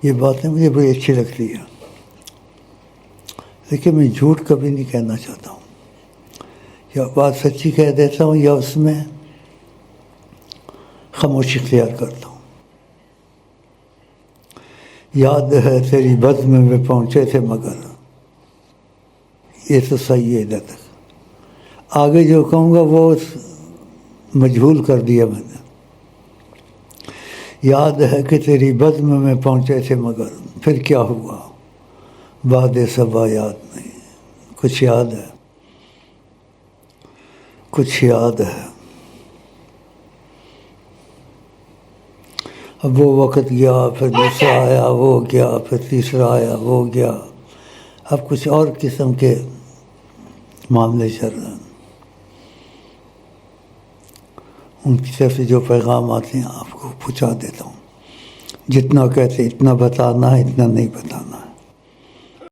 یہ باتیں مجھے بڑی اچھی لگتی ہیں، لیکن میں جھوٹ کبھی نہیں کہنا چاہتا ہوں، یا بات سچی کہہ دیتا ہوں یا اس میں خاموشی اختیار کرتا ہوں۔ یاد ہے تیری بزم میں پہنچے تھے مگر، یہ تو صحیح ہے ادھر تک، آگے جو کہوں گا وہ مجہول کر دیا میں نے۔ یاد ہے کہ تیری بزم میں پہنچے تھے مگر، پھر کیا ہوا بعد صبا یاد نہیں، کچھ یاد ہے، کچھ یاد ہے۔ اب وہ وقت گیا، پھر دوسرا آیا وہ گیا، پھر تیسرا آیا وہ گیا، اب کچھ اور قسم کے معاملے چل رہے ہیں۔ ان کی طرف سے جو پیغام آتے ہیں آپ کو پہنچا دیتا ہوں، جتنا کہتے اتنا بتانا ہے، اتنا نہیں بتانا۔